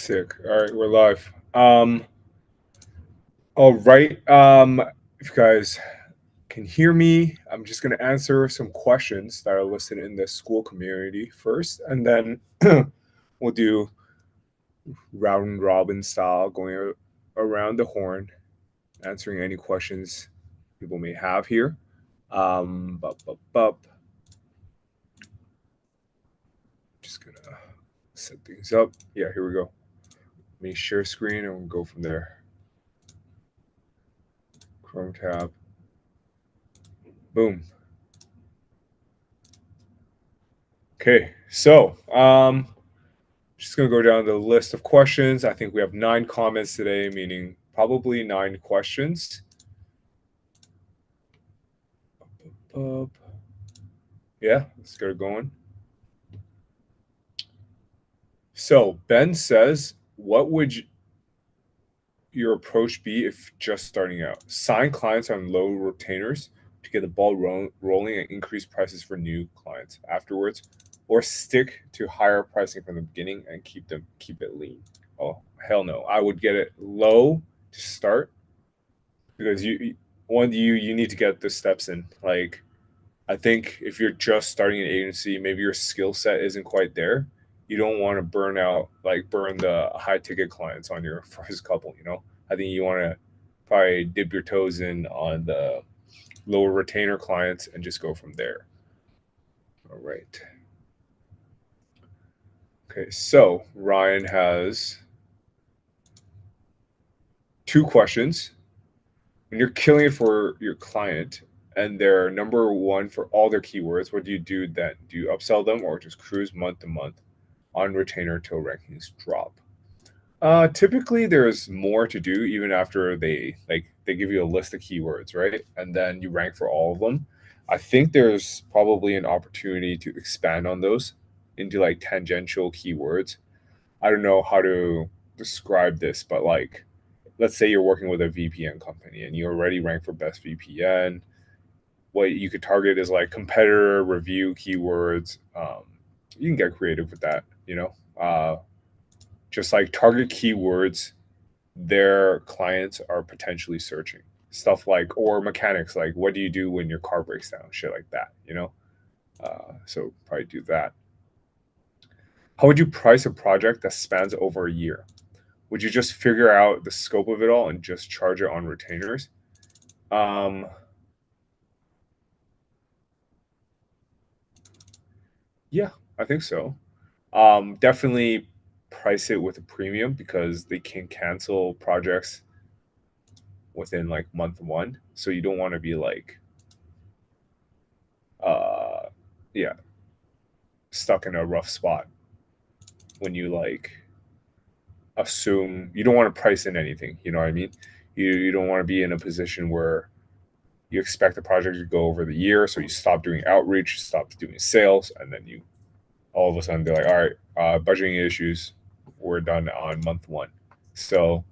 Sick. All right, we're live. All right. If you guys can hear me, I'm just gonna answer some questions that are listed in the school community first, and then we'll do round robin style, going around the horn, answering any questions people may have here. Bup, bup, bup. Just gonna set things up. Yeah, here we go. Let me share screen and we'll go from there. Chrome tab. Boom. Okay, so just gonna go down the list of questions. I think we have 9 comments today, meaning probably 9 questions. Yeah, let's get it going. So Ben says, what would your approach be if just starting out? Sign clients on low retainers to get the ball rolling and increase prices for new clients afterwards, or stick to higher pricing from the beginning and keep it lean? Oh, hell no. I would get it low to start, because you need to get the steps in. Like, I think if you're just starting an agency, maybe your skill set isn't quite there. You don't want to burn the high ticket clients on your first couple. I think you want to probably dip your toes in on the lower retainer clients and just go from there. All right. Okay, so Ryan has 2 questions. When you're killing it for your client and they're number one for all their keywords, what do you do then? Do you upsell them or just cruise month to month on retainer till rankings drop? Typically, there's more to do even after they give you a list of keywords, right? And then you rank for all of them. I think there's probably an opportunity to expand on those into like tangential keywords. I don't know how to describe this, but like, let's say you're working with a VPN company and you already rank for best VPN. What you could target is like competitor review keywords. You can get creative with that, just like target keywords their clients are potentially searching. Stuff like, or mechanics, like what do you do when your car breaks down? Shit like that. So probably do that. How would you price a project that spans over a year? Would you just figure out the scope of it all and just charge it on retainers? Yeah, I think so. Definitely price it with a premium because they can cancel projects within like month one. So you don't want to be like, uh, yeah, stuck in a rough spot when you like assume you don't want to price in anything. You know what I mean? You don't want to be in a position where you expect the project to go over the year, so you stop doing outreach, stop doing sales, and then you all of a sudden they're like, all right, budgeting issues, we're done on month one. So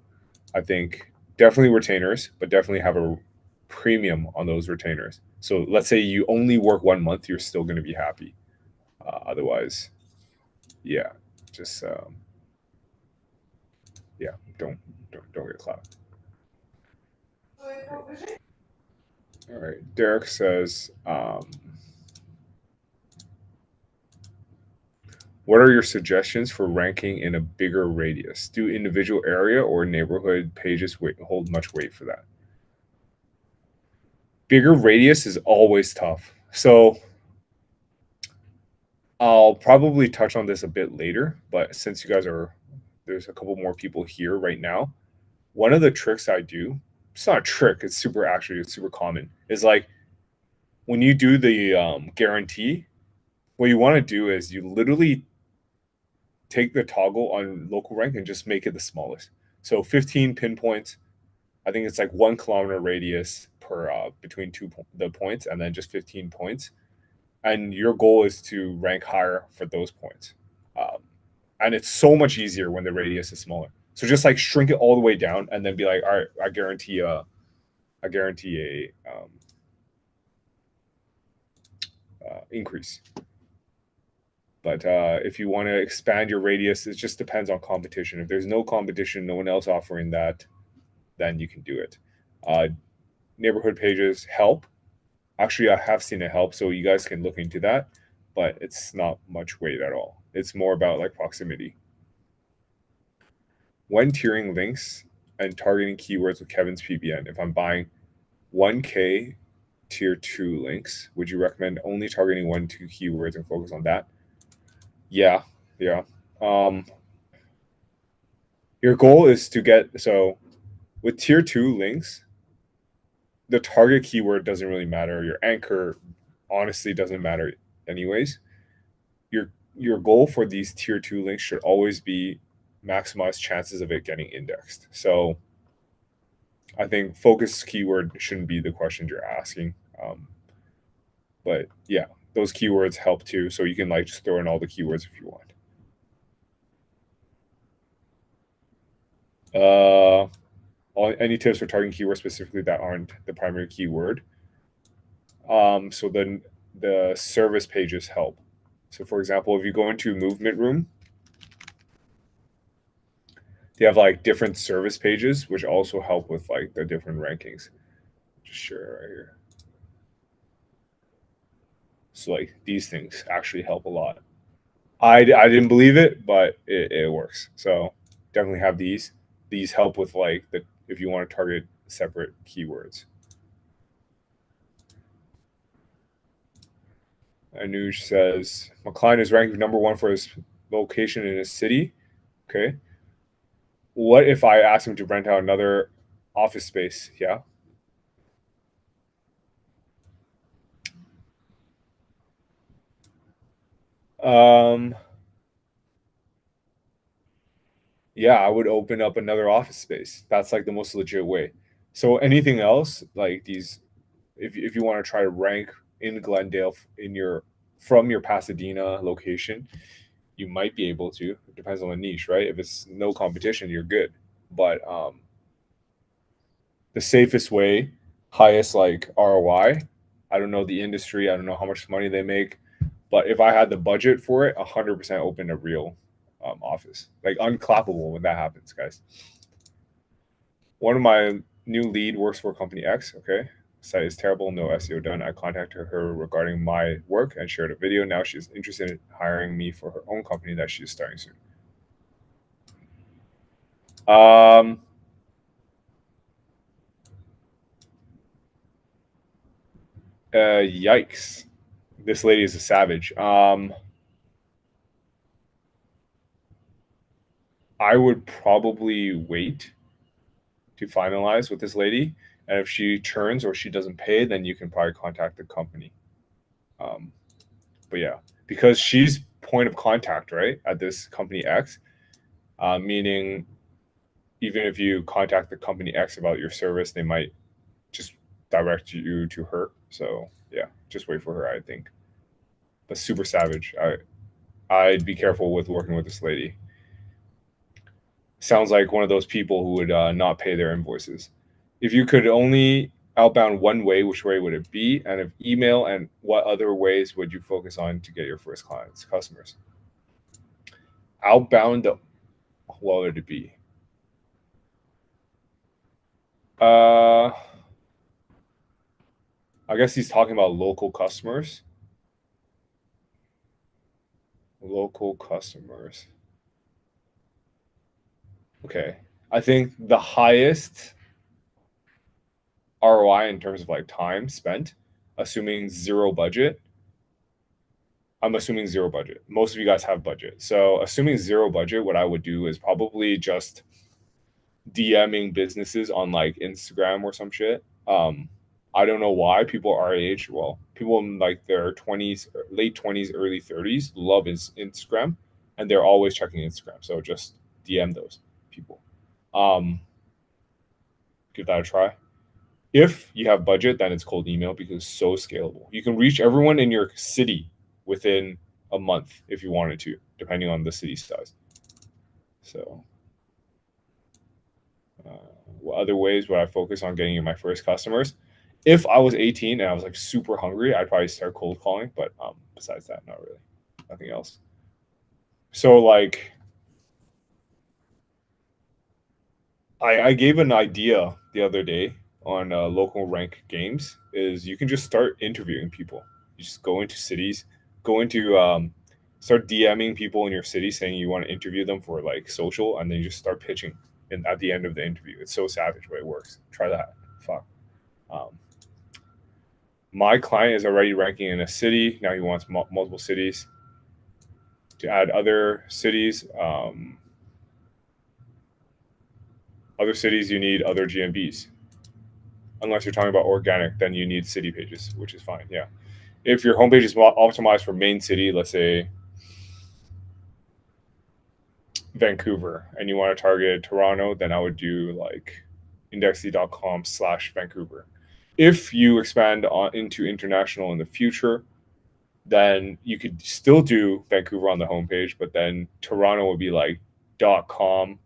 I think definitely retainers, but definitely have a premium on those retainers. So let's say you only work 1 month, you're still going to be happy. Otherwise, yeah, just yeah, don't get clout. All right, Derek says, what are your suggestions for ranking in a bigger radius? Do individual area or neighborhood pages hold much weight for that? Bigger radius is always tough. So I'll probably touch on this a bit later, but since there's a couple more people here right now. One of the tricks I do, it's not a trick, it's super common, is like when you do the guarantee, what you want to do is you literally take the toggle on local rank and just make it the smallest. So 15 pinpoints. I think it's like 1 kilometer radius per between the points, and then just 15 points. And your goal is to rank higher for those points. Um, and it's so much easier when the radius is smaller. So just like shrink it all the way down, and then be like, all right, I guarantee a increase. But if you want to expand your radius, it just depends on competition. If there's no competition, no one else offering that, then you can do it. Neighborhood pages help. Actually, I have seen it help, so you guys can look into that, but it's not much weight at all. It's more about like proximity. When tiering links and targeting keywords with Kevin's PBN, if I'm buying 1K tier 2 links, would you recommend only targeting 1, 2 keywords and focus on that? Yeah, yeah. Your goal is to get, so with tier 2 links, the target keyword doesn't really matter. Your anchor honestly doesn't matter anyways. Your goal for these tier 2 links should always be maximize chances of it getting indexed. So I think focus keyword shouldn't be the question you're asking. But yeah, those keywords help too. So you can like just throw in all the keywords if you want. Any tips for targeting keywords specifically that aren't the primary keyword? So then the service pages help. So for example, if you go into movement room, they have like different service pages, which also help with like the different rankings. Just share it right here. So like these things actually help a lot. I didn't believe it, but it works. So definitely have these. These help with like the if you want to target separate keywords. Anuj says my client is ranked number 1 for his location in his city. Okay. What if I ask him to rent out another office space? Yeah. Um, yeah, I would open up another office space. That's like the most legit way. So anything else, like these, if you want to try to rank in Glendale in your from your Pasadena location, you might be able to. It depends on the niche, right? If it's no competition, you're good. But the safest way, highest like ROI. I don't know the industry. I don't know how much money they make, but if I had the budget for it, 100% open a real office. Like unclappable when that happens, guys. One of my new lead works for company X. Okay, site is terrible, no SEO done. I contacted her regarding my work and shared a video. Now she's interested in hiring me for her own company that she's starting soon. Yikes. This lady is a savage. I would probably wait to finalize with this lady. And if she churns or she doesn't pay, then you can probably contact the company. But yeah, because she's point of contact, right, at this company X, meaning even if you contact the company X about your service, they might just direct you to her. So yeah, just wait for her, I think. But super savage. I'd be careful with working with this lady. Sounds like one of those people who would not pay their invoices. If you could only outbound one way, which way would it be? And if email, and what other ways would you focus on to get your first clients, customers? Outbound, what would it be? I guess he's talking about local customers. Local customers. Okay. I think the highest ROI in terms of like time spent, assuming zero budget. I'm assuming zero budget. Most of you guys have budget. So assuming zero budget, what I would do is probably just DMing businesses on like Instagram or some shit. I don't know why people our age, well, people in like their 20s, late 20s, early 30s love Instagram, and they're always checking Instagram. So just DM those people. Um, Give that a try. If you have budget, then it's cold email because it's so scalable. You can reach everyone in your city within a month if you wanted to, depending on the city size. So, what other ways would I focus on getting my first customers? If I was 18 and I was like super hungry, I'd probably start cold calling. But besides that, not really. Nothing else. So like I gave an idea the other day on local rank games is you can just start interviewing people. You just go into cities, go into start DMing people in your city saying you want to interview them for like social, and then you just start pitching. And at the end of the interview, it's so savage, but it works. Try that. Fuck. Um, my client is already ranking in a city. Now he wants multiple cities to add other cities. Other cities, you need other GMBs. Unless you're talking about organic, then you need city pages, which is fine. Yeah. If your homepage is optimized for main city, let's say Vancouver, and you want to target Toronto, then I would do like indexy.com/Vancouver. If you expand into international in the future, then you could still do Vancouver on the homepage, but then Toronto would be like .com/CA,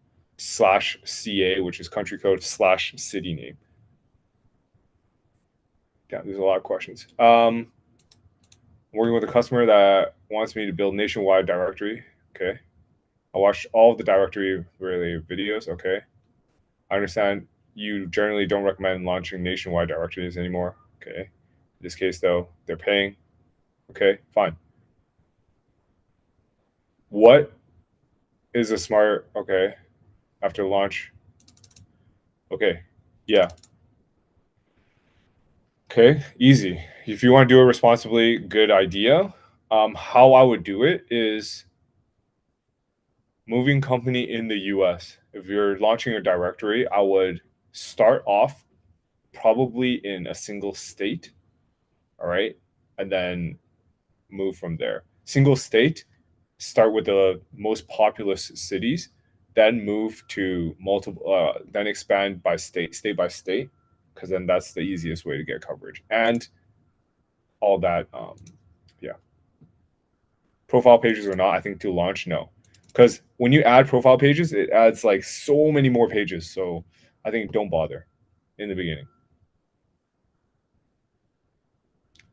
which is country code /city name. Yeah, there's a lot of questions. Working with a customer that wants me to build nationwide directory. Okay. I watched all of the directory related videos. Okay. I understand you generally don't recommend launching nationwide directories anymore. Okay. In this case, though, they're paying. Okay, fine. What is a smart, okay, after launch? Okay. Yeah. Okay. Easy. If you want to do it responsibly, good idea. How I would do it is moving company in the US. If you're launching a directory, I would start off probably in a single state, all right, and then move from there. Single state, start with the most populous cities, then move to multiple, then expand by state by state, because then that's the easiest way to get coverage and all that. Yeah, profile pages or not, I think to launch, no, because when you add profile pages, it adds like so many more pages. So I think don't bother in the beginning.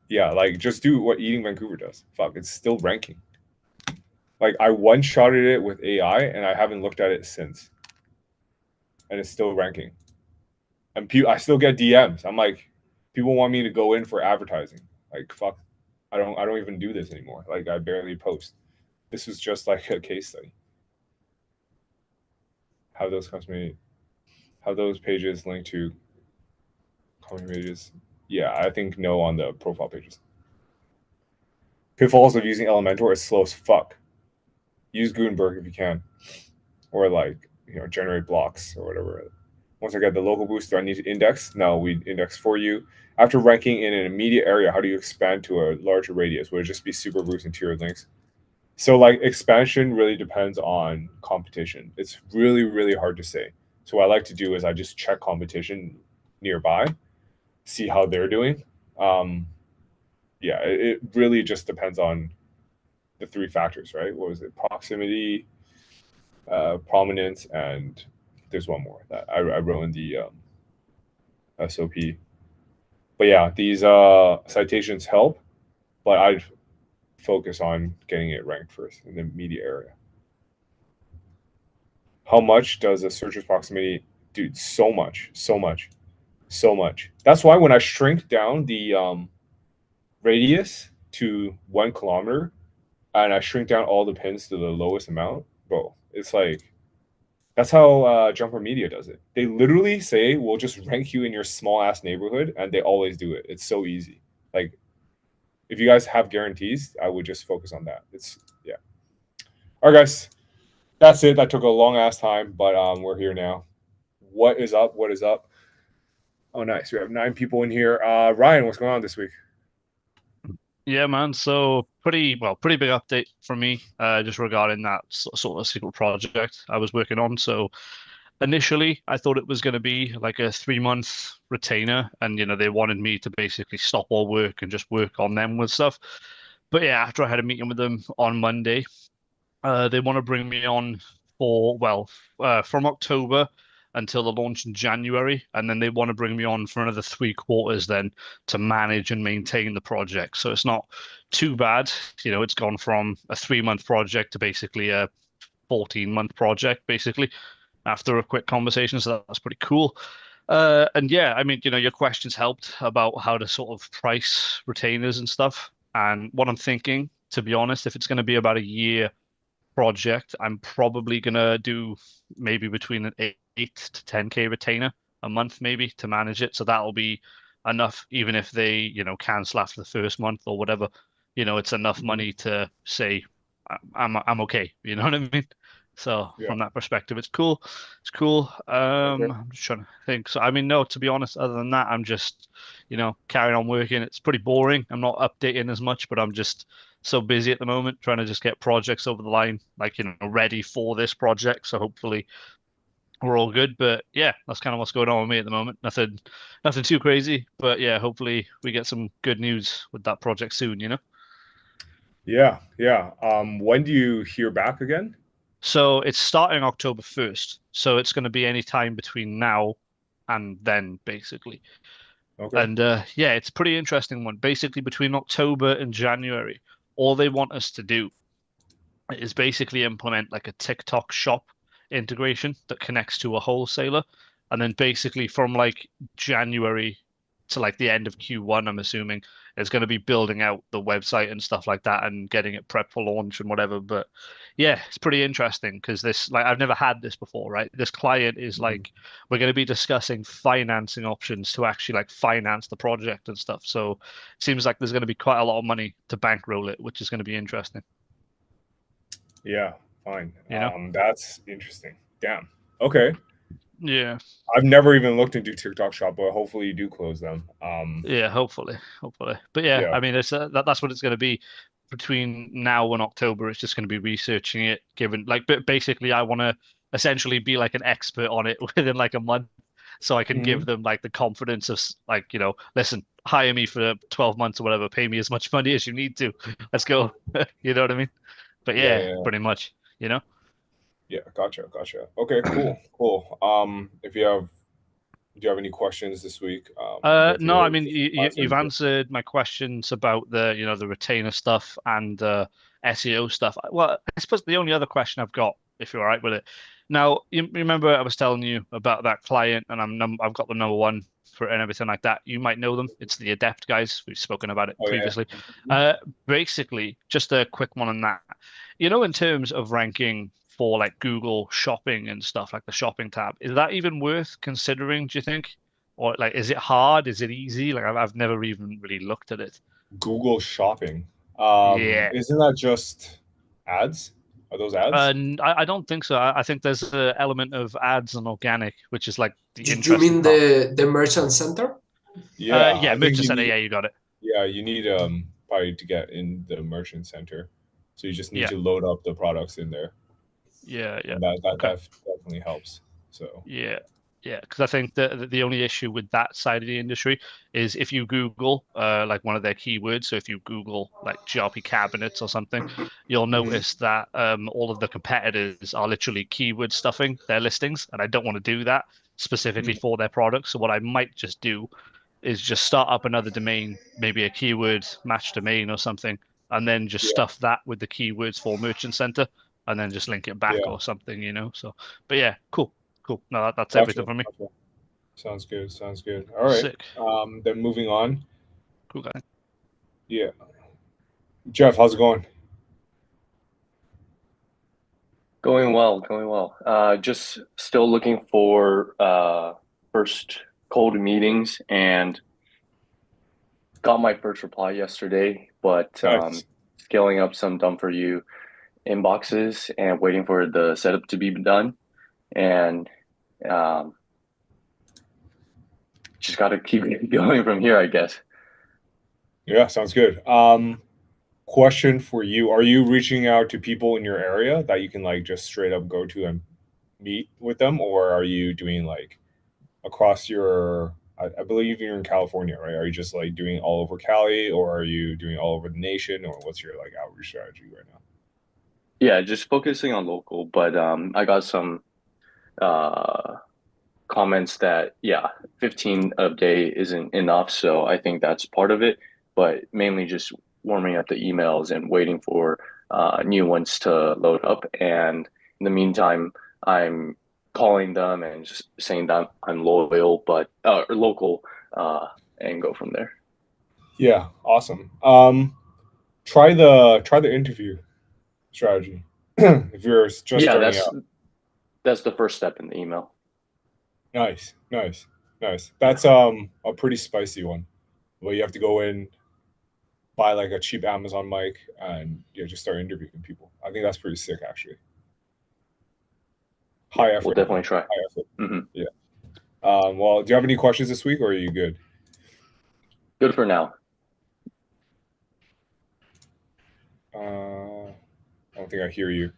Yeah, like just do what Eating Vancouver does. Fuck, it's still ranking. Like I one shotted it with AI and I haven't looked at it since, and it's still ranking. And I still get DMs. I'm like, people want me to go in for advertising. Like fuck, I don't even do this anymore. Like I barely post. This was just like a case study. Have those customers, have those pages linked to comment pages? Yeah, I think no on the profile pages. Pitfalls of using Elementor is slow as fuck. Use Gutenberg if you can, or like generate blocks or whatever. Once I get the local boost, do I need to index? No, we index for you. After ranking in an immediate area, how do you expand to a larger radius? Would it just be super boost and tiered links? So like expansion really depends on competition. It's really, really hard to say. So what I like to do is I just check competition nearby, see how they're doing. Yeah, it really just depends on the three factors, right? What was it? Proximity, prominence, and there's one more that I wrote in the SOP. But yeah, these citations help, but I'd focus on getting it ranked first in the media area. How much does a searcher's proximity? Dude, so much, so much, so much. That's why when I shrink down the radius to 1 kilometer and I shrink down all the pins to the lowest amount, bro, it's like that's how Jumper Media does it. They literally say we'll just rank you in your small ass neighborhood, and they always do it. It's so easy. Like if you guys have guarantees, I would just focus on that. It's yeah. All right, guys, that's it. That took a long ass time, but we're here now. What is up? What is up? Oh, nice. We have 9 people in here. Ryan, what's going on this week? Yeah, man. So pretty big update from me, just regarding that sort of secret project I was working on. So initially, I thought it was going to be like a 3-month retainer, and they wanted me to basically stop all work and just work on them with stuff. But yeah, after I had a meeting with them on Monday, they want to bring me on for from October until the launch in January, and then they want to bring me on for another 3 quarters then to manage and maintain the project. So it's not too bad. It's gone from a 3 month project to basically a 14-month project, basically, after a quick conversation. So that's pretty cool. And yeah, I mean, your questions helped about how to sort of price retainers and stuff. And what I'm thinking, to be honest, if it's going to be about a year project, I'm probably gonna do maybe between an 8 to 10K retainer a month, maybe to manage it. So that'll be enough, even if they, cancel after the first month or whatever. It's enough Mhm. money to say I'm okay. You know what I mean? So Yeah. from that perspective, it's cool. It's cool. Okay. I'm just trying to think. So I mean, no, to be honest, other than that, I'm just, carrying on working. It's pretty boring. I'm not updating as much, but I'm just so busy at the moment trying to just get projects over the line, like, ready for this project. So hopefully we're all good. But yeah, that's kind of what's going on with me at the moment. Nothing too crazy. But yeah, hopefully we get some good news with that project soon. Yeah. Yeah. When do you hear back again? So it's starting October 1st. So it's going to be any time between now and then, basically. Okay. And yeah, it's a pretty interesting one. Basically, between October and January, all they want us to do is basically implement like a TikTok shop integration that connects to a wholesaler. And then basically from like January to like the end of Q1, I'm assuming, it's going to be building out the website and stuff like that and getting it prepped for launch and whatever. But yeah, it's pretty interesting because this, like, I've never had this before, right? This client is Mhm. like, we're going to be discussing financing options to actually like finance the project and stuff. So it seems like there's going to be quite a lot of money to bankroll it, which is going to be interesting, Yeah. Fine. you know? That's interesting. Damn. Okay. Yeah. I've never even looked into TikTok Shop, but hopefully you do close them. Yeah, hopefully. But yeah, Yeah. I mean, that's what it's going to be between now and October. It's just going to be researching it, given like, but basically, I want to essentially be like an expert on it within like a month, so I can give Mhm. them like the confidence of like, listen, hire me for 12 months or whatever, pay me as much money as you need to. Let's go. You know what I mean? But Yeah. yeah, Yeah. pretty much, you know. Yeah. Gotcha. Gotcha. Okay. Cool. Cool. If you have, do you have any questions this week? I'm here No, I to mean just answer you've anything. answered my questions about the retainer stuff and SEO stuff. Well, I suppose the only other question I've got, if you're all right with it, now you remember I was telling you about that client, and I've got the number one for it and everything like that. You might know them. It's the Adept guys. We've spoken about it Oh yeah. previously. Mhm. Basically, just a quick one on that. In terms of ranking for like Google Shopping and stuff, like the shopping tab, is that even worth considering, do you think? Or like, is it hard? Is it easy? Like, I've never even really looked at it. Google Shopping. Yeah. Isn't that just ads? Are those ads? And I don't think so. I think there's an element of ads and organic, which is like the You interesting mean part. the merchant center? Yeah, Yeah, I think Merchant you Center. need. Yeah, you got it. Yeah, you need probably to get in the merchant center. So you just need Yeah, to load up the products in there, yeah. and that Okay. definitely helps. So Yeah, yeah. Because I think the only issue with that side of the industry is if you Google like one of their keywords. So if you Google like GRP cabinets or something, you'll mhm. notice that all of the competitors are literally keyword stuffing their listings, and I don't want to do that specifically Mm, for their products. So what I might just do is just start up another domain, maybe a keyword match domain or something, and then just yeah, stuff that with the keywords for Merchant Center, and then just link it back yeah, or something. So, but yeah, cool. Cool. No, that's everything gotcha, from me. gotcha. Sounds good. Sounds good. All right. Sick. Then moving on. Cool guy. Yeah, Jeff, how's it going? Going well, going well. Just still looking for first cold meetings and got my first reply yesterday, but Nice. scaling up some done for you inboxes and waiting for the setup to be done. And um, just got to keep going from here, I guess. Yeah, sounds good. Question for you: are you reaching out to people in your area that you can like just straight up go to and meet with them, or are you doing like across your? I believe you're in California, right? Are you just like doing all over Cali, or are you doing all over the nation, or what's your like outreach strategy right now? Yeah, just focusing on local, but I got some uh, comments that, yeah, 15 a day isn't enough. So I think that's part of it, but mainly just warming up the emails and waiting for new ones to load up. And in the meantime, I'm calling them and just saying that I'm loyal, but or local, and go from there. Yeah, awesome. Try the interview strategy if you're just Yeah, starting out. that's the first step in the email. Nice, nice, nice. That's a pretty spicy one. Well, you have to go in, buy like a cheap Amazon mic, and yeah, just start interviewing people. I think that's pretty sick, actually. High We'll effort, definitely man. try. High effort. Hmm. Yeah. Well, do you have any questions this week, or are you good? Good for now. I don't think I hear you.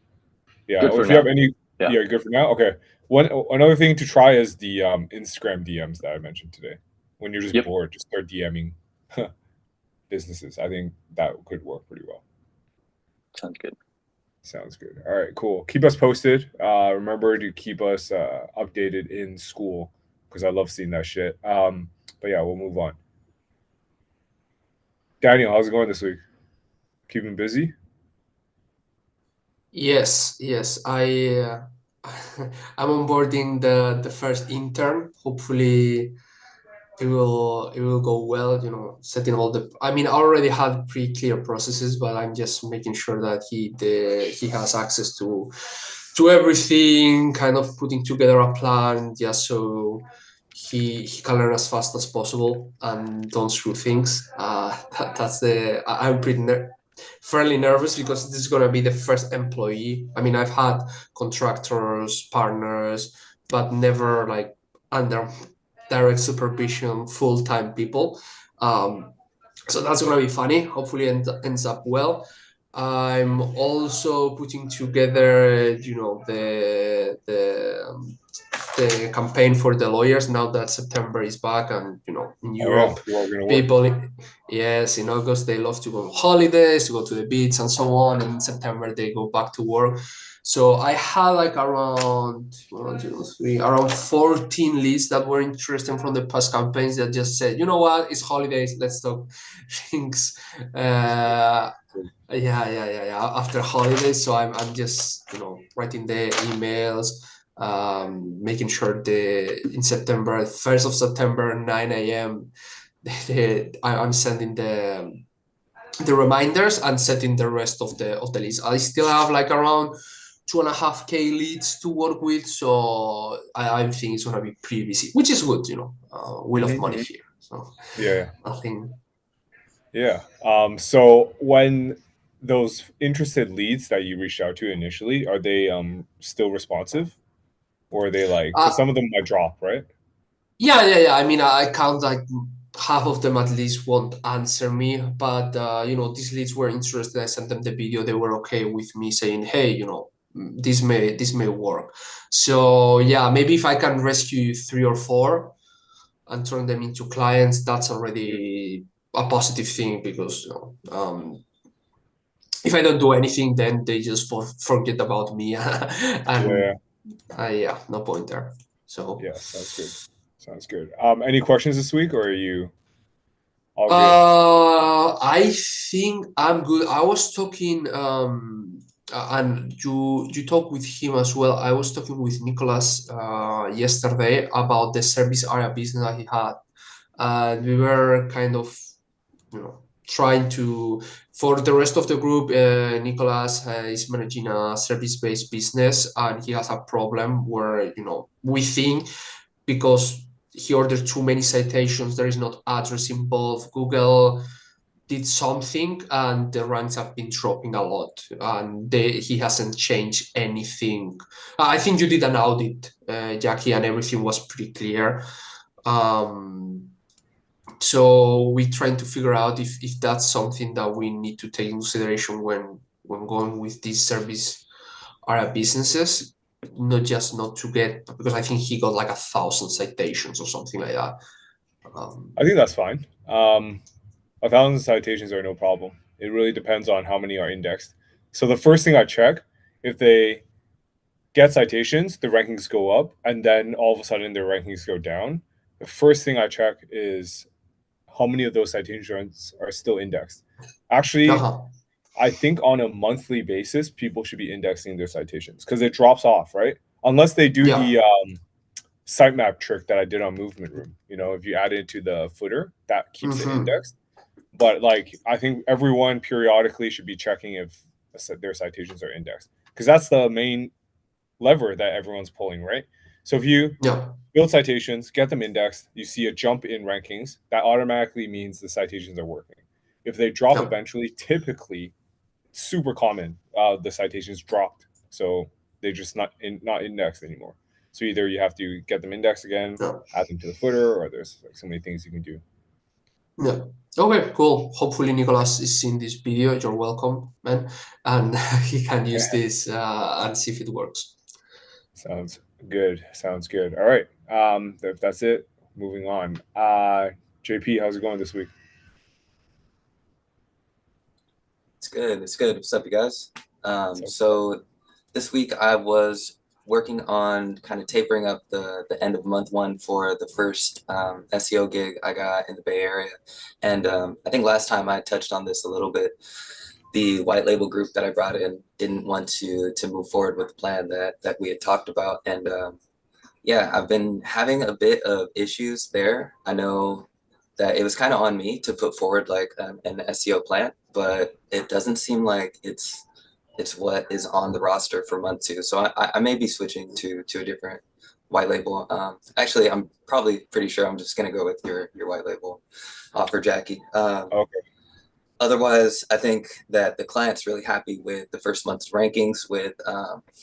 Yeah. Good Or for if you have now. any, Yeah. yeah, good for now. Okay. Another thing to try is the Instagram DMs that I mentioned today. When you're just Yep. bored, just start DMing businesses. I think that could work pretty well. Sounds good. Sounds good. All right, cool. Keep us posted. Remember to keep us updated in school because I love seeing that shit. But yeah, we'll move on. Daniel, how's it going this week? Keeping busy? Yes, yes. I'm onboarding the first intern. Hopefully it will go well, setting all the I mean, I already had pretty clear processes, but I'm just making sure that he has access to everything, kind of putting together a plan just so he can learn as fast as possible and don't screw things. I'm fairly nervous because this is going to be the first employee. I mean, I've had contractors, partners, but never like under direct supervision, full-time people. So that's going to be funny. Hopefully ends up well. I'm also putting together, the campaign for the lawyers now that September is back, and in Europe, We're all gonna work. people, yes, in August they love to go on holidays, to go to the beach and so on, and in September they go back to work. So I had like around 14 leads that were interesting from the past campaigns that just said, you know what, it's holidays, let's talk things. Yeah. After holidays, so I'm just writing the emails, making sure in September, 1st of September, 9 a.m. I'm sending the reminders and setting the rest of the list. I still have like around 2.5K leads to work with, so I think it's gonna be pretty busy, which is good, we love money here. So Yeah. nothing. Yeah. So when those interested leads that you reached out to initially, are they still responsive? Or are they like, because some of them might drop, right? Yeah. I mean, I count like half of them at least won't answer me, but these leads were interested. I sent them the video. They were okay with me saying, hey, this may work. So yeah, maybe if I can rescue 3 or 4 and turn them into clients, that's already a positive thing, because if I don't do anything, then they just forget about me, and yeah, no point there. So yeah, sounds good. Sounds good. Any questions this week, or are you all good? I think I'm good. I was talking, and you talk with him as well. I was talking with Nicholas yesterday about the service area business that he had. We were kind of, trying to, for the rest of the group, Nicholas is managing a service-based business, and he has a problem where, we think, because he ordered too many citations, there is not address involved. Google did something and the ranks have been dropping a lot, and he hasn't changed anything. I think you did an audit, Jackie, and everything was pretty clear. So we're trying to figure out if that's something that we need to take into consideration when going with these service area businesses, not to get, because I think he got like 1,000 citations or something like that. I think that's fine. 1,000 citations are no problem. It really depends on how many are indexed. So the first thing I check, if they get citations, the rankings go up, and then all of a sudden their rankings go down, the first thing I check is how many of those citations are still indexed. Actually, Uh-huh. I think on a monthly basis, people should be indexing their citations because it drops off, right? Unless they do Yeah. the sitemap trick that I did on Movement Room. If you add it to the footer, that keeps it Mhm. indexed. But I think everyone periodically should be checking if their citations are indexed because that's the main lever that everyone's pulling, right? So if you Yeah. build citations, get them indexed, you see a jump in rankings, that automatically means the citations are working. If they drop Yeah. eventually, typically, it's super common, the citations dropped, so they're just not indexed anymore. So either you have to get them indexed again, Yeah. add them to the footer, or there's so many things you can do. Yeah. Okay, cool. Hopefully Nicolas is seeing this video. You're welcome, man. And he can use this and see if it works. Sounds good. Sounds good. All right. If that's it, moving on. JP, how's it going this week? It's good. It's good. What's up, you guys? up? So this week I was working on kind of tapering up the end of month one for the first SEO gig I got in the Bay Area. And I think last time I touched on this a little bit. The white label group that I brought in didn't want to move forward with the plan that we had talked about. And yeah, I've been having a bit of issues there. I know that it was kind of on me to put forward like an SEO plan, but it doesn't seem like it's what is on the roster for month two. So I may be switching to a different white label. Actually, I'm probably pretty sure I'm just gonna go with your white label offer, Jackie. Okay. Otherwise, I think that the client's really happy with the first month's rankings, with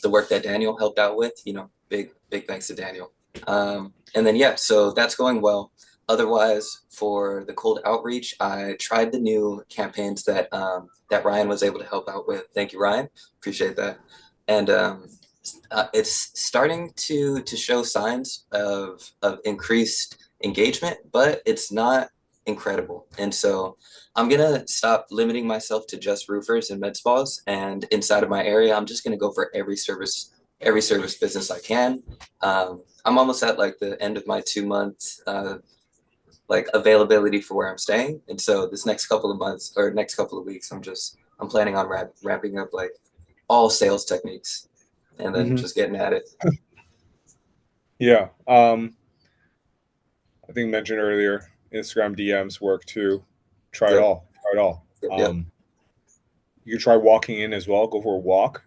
the work that Daniel helped out with. Big thanks to Daniel. And then yeah, so that's going well. Otherwise, for the cold outreach, I tried the new campaigns that that Ryan was able to help out with. Thank you, Ryan. Appreciate that. And it's starting to show signs of increased engagement, but it's not incredible. And so I'm gonna stop limiting myself to just roofers and med spas. And inside of my area, I'm just gonna go for every service business I can. I'm almost at like the end of my 2 months like availability for where I'm staying. And so this next couple of months or next couple of weeks, I'm planning on ramping up like all sales techniques and then just getting at it. Yeah. I think mentioned earlier, Instagram DMs work too. Try it Yep. all. Try it all. Yep. You can try walking in as well. Go for a walk.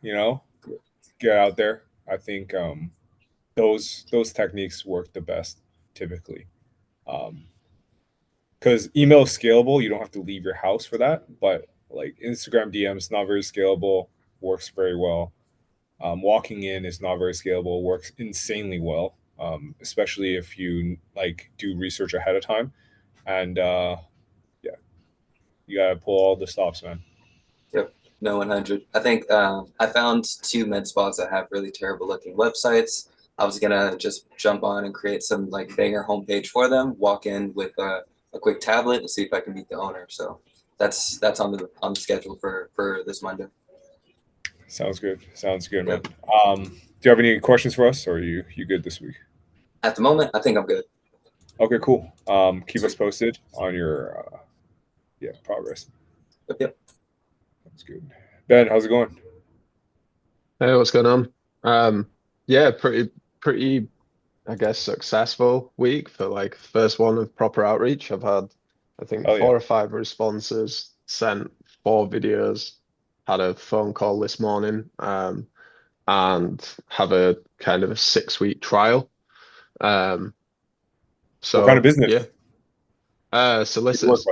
Get out there. I think those techniques work the best typically. Because email is scalable. You don't have to leave your house for that. But like Instagram DMs, not very scalable. Works very well. Walking in is not very scalable. Works insanely well. Especially if you do research ahead of time, and yeah, you gotta pull all the stops, man. Yep. No, 100. I think I found 2 med spas that have really terrible looking websites. I was gonna just jump on and create some like banger homepage for them, walk in with a quick tablet and see if I can meet the owner. So that's on the schedule for this Monday. Sounds good. Sounds good, man. Yep. Do you have any questions for us, or are you good this week? At the moment, I think I'm good. Okay, cool. Keep us posted on your progress. Yep. That's good. Ben, how's it going? Hey, what's going on? Yeah, pretty, I guess, successful week for like first one of proper outreach. I've had, I think, Oh, yeah. 4 or 5 responses, sent 4 videos, had a phone call this morning, and have a kind of a 6-week trial. So What kind of business? yeah, solicitors.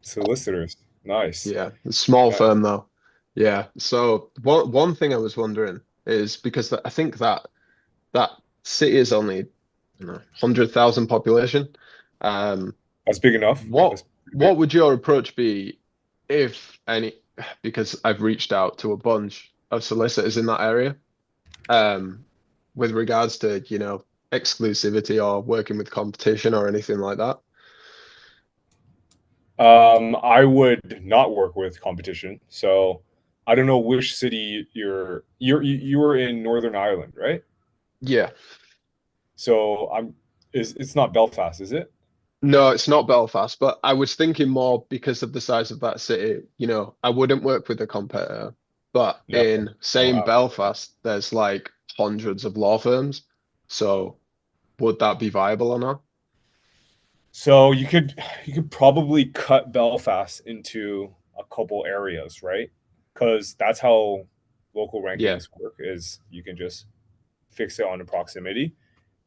Solicitors. Nice. Yeah, a small Nice. firm though. Yeah. So one thing I was wondering is because I think that city is only 100,000 population. That's big enough. What would your approach be if any? Because I've reached out to a bunch of solicitors in that area, with regards to exclusivity or working with competition or anything like that. I would not work with competition. So I don't know which city you were in Northern Ireland, right? Yeah. So it's not Belfast, is it? No, it's not Belfast, but I was thinking more because of the size of that city, you know, I wouldn't work with a competitor. But No. in Oh, same wow. Belfast, there's like hundreds of law firms. So would that be viable or not? So you could probably cut Belfast into a couple areas, right? Because that's how local Yeah. rankings work. Is you can just fix it on the proximity.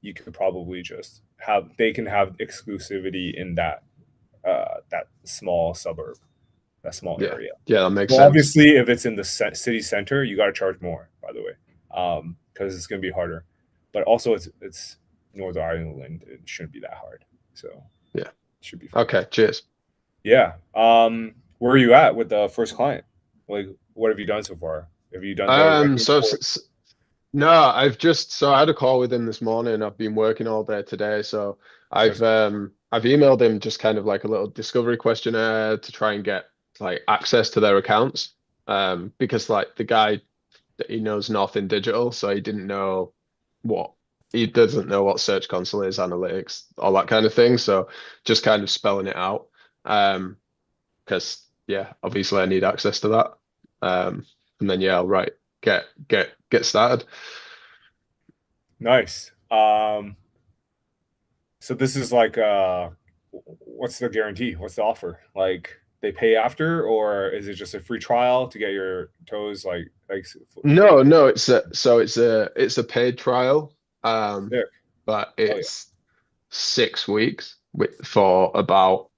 You could probably just have they can have exclusivity in that small suburb, that small Yeah. area. Yeah, that makes Well, sense. obviously, if it's in the city center, you got to charge more. By the way, because it's going to be harder. But also, it's Northern Ireland. It shouldn't be that hard. So Yeah. it should be fine. Okay, cheers. Yeah. Where are you at with the first client? Like, what have you done so far? Have you done the ranking So report? no, I had a call with him this morning. I've been working all day today, so I've emailed him just kind of like a little discovery questionnaire to try and get like access to their accounts. Because like the guy, he knows nothing digital, so he doesn't know what Search Console is, analytics, all that kind of thing. So just kind of spelling it out. Because yeah, obviously I need access to that. And then yeah, I'll get started. Nice. So this is like, what's the guarantee? What's the offer? Like, they pay after, or is it just a free trial to get your toes like No, it's a paid trial. Sick. But Oh yeah. it's 6 weeks for about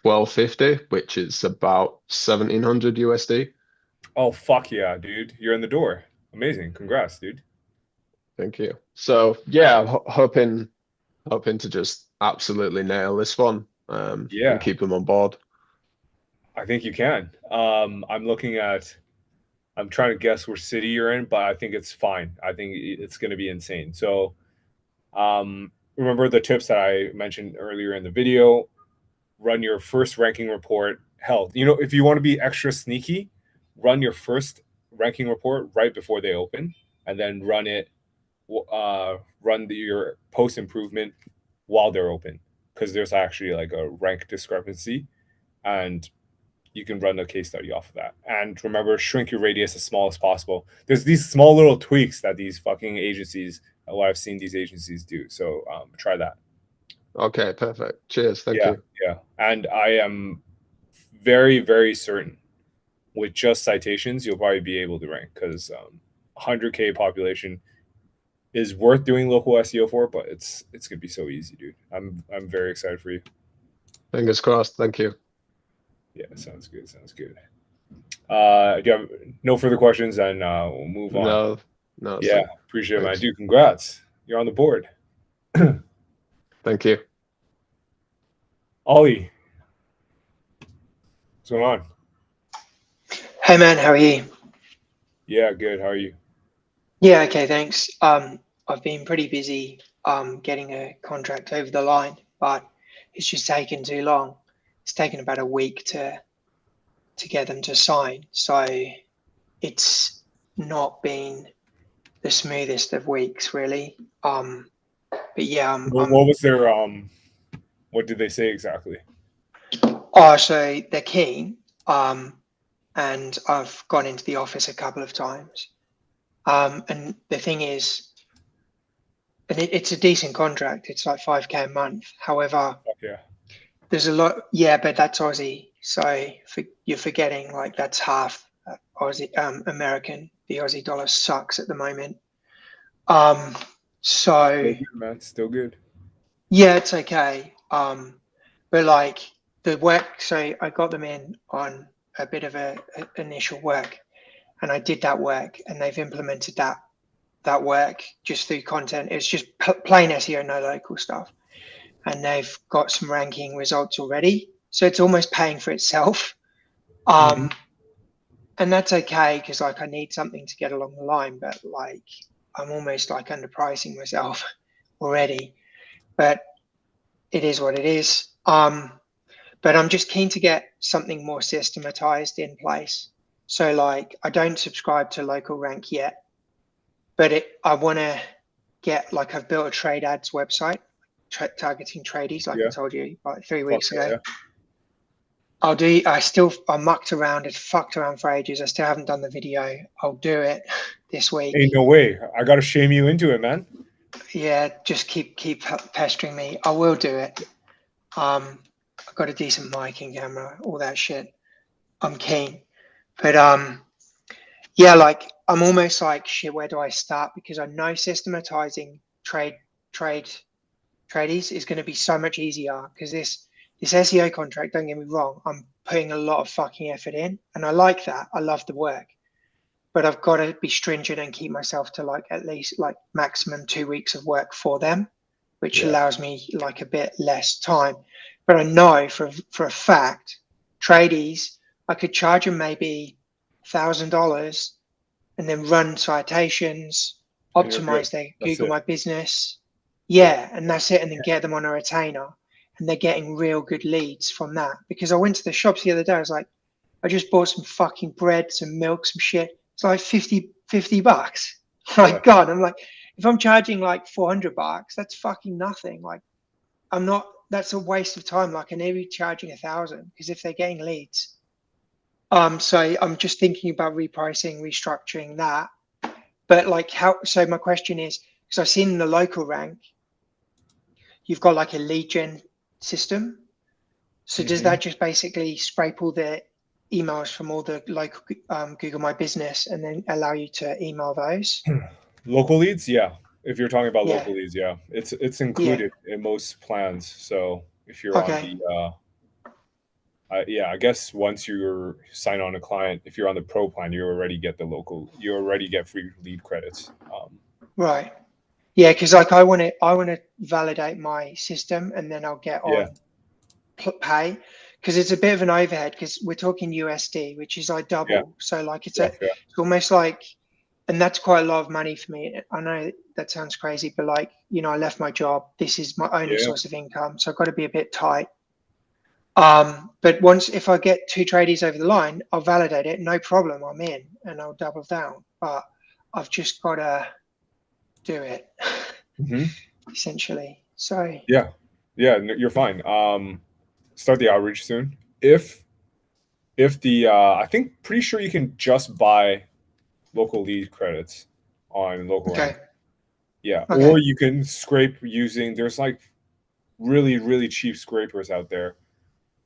1250, which is about 1700 USD. Oh fuck yeah, dude! You're in the door. Amazing. Congrats, dude. Thank you. So yeah, I'm hoping to just absolutely nail this one, and Yeah, keep them on board. I think you can. I'm trying to guess which city you're in, but I think it's fine. I think it's going to be insane. So, remember the tips that I mentioned earlier in the video. Run your first ranking report. Hell, if you want to be extra sneaky, run your first ranking report right before they open, and then run your post improvement while they're open, because there's actually like a rank discrepancy, and you can run a case study off of that. And remember, shrink your radius as small as possible. There's these small little tweaks that these fucking agencies, what I've seen these agencies do. So try that. Okay, perfect. Cheers. Thank Yeah, you. yeah. And I am very, very certain with just citations, you'll probably be able to rank, because 100K population is worth doing local SEO for, but it's gonna be so easy, dude. I'm very excited for you. Fingers crossed. Thank you. Yeah, sounds good. Sounds good. Do you have no further questions? Then we'll move on. No. Yeah, appreciate it, man. Thanks. Dude, congrats. You're on the board. Thank you. Ollie, what's going on? Hey man, how are you? Yeah, good. How are you? Yeah, okay, thanks. I've been pretty busy getting a contract over the line, but it's just taken too long. It's taken about a week to get them to sign. So it's not been the smoothest of weeks really. But yeah, What was their what did they say exactly? so they're keen. And I've gone into the office a couple of times. And the thing is, and it's a decent contract. It's like 5K a month. However, Yeah. there's a lot. Yeah, but that's Aussie. So you're forgetting like that's half Aussie American. The Aussie dollar sucks at the moment. So Still good, man. Still good. yeah, it's okay. But like the work. So I got them in on a bit of a initial work, and I did that work, and they've implemented that work just through content. It's just plain SEO, no local stuff. And they've got some ranking results already. So it's almost paying for itself. And that's okay, because like I need something to get along the line, but like I'm almost like underpricing myself already. But it is what it is. But I'm just keen to get something more systematized in place. So like, I don't subscribe to Local Rank yet, but I want to get, like, I've built a trade ads website, targeting tradies, like I told you like 3 weeks ago. I mucked around and fucked around for ages. I still haven't done the video. I'll do it this week. Ain't no way. I gotta shame you into it, man. Yeah, just keep pestering me. I will do it. I've got a decent mic and camera, all that shit. I'm keen. But yeah, like, I'm almost like, shit, where do I start? Because I know systematizing tradies is going to be so much easier, because this SEO contract, don't get me wrong, I'm putting a lot of fucking effort in, and I like that. I love the work, but I've got to be stringent and keep myself to like at least like maximum 2 weeks of work for them, which allows me like a bit less time. But I know for a fact, tradies, I could charge them maybe $1,000 and then run citations, optimize their Google My Business. Yeah, and that's it, and then get them on a retainer. And they're getting real good leads from that. Because I went to the shops the other day, I was like, I just bought some fucking bread, some milk, some shit. It's like 50 bucks. My God, I'm like, if I'm charging like 400 bucks, that's fucking nothing. Like, that's a waste of time. Like, I need to be charging 1,000, because if they're getting leads. So I'm just thinking about repricing, restructuring that. But like, so my question is, because I've seen in the Local Rank, you've got like a lead gen system. So does that just basically scrape all the emails from all the local Google My Business and then allow you to email those? Local leads, yeah. If you're talking about local leads, yeah, it's included in most plans. So if you're on the I guess once you sign on a client, if you're on the pro plan, you already get free lead credits. Right. Yeah, because like I want to validate my system, and then I'll get on pay, because it's a bit of an overhead, because we're talking USD, which is like double. So like it's almost like, and that's quite a lot of money for me. I know that sounds crazy, but like, you know, I left my job. This is my only source of income, so I've got to be a bit tight. But if I get 2 tradies over the line, I'll validate it, no problem, I'm in, and I'll double down. But I've just got to do it, essentially. So yeah, you're fine. Start the outreach soon. If the I think pretty sure you can just buy local lead credits on Local Rank. Yeah, or you can scrape using. There's like really cheap scrapers out there.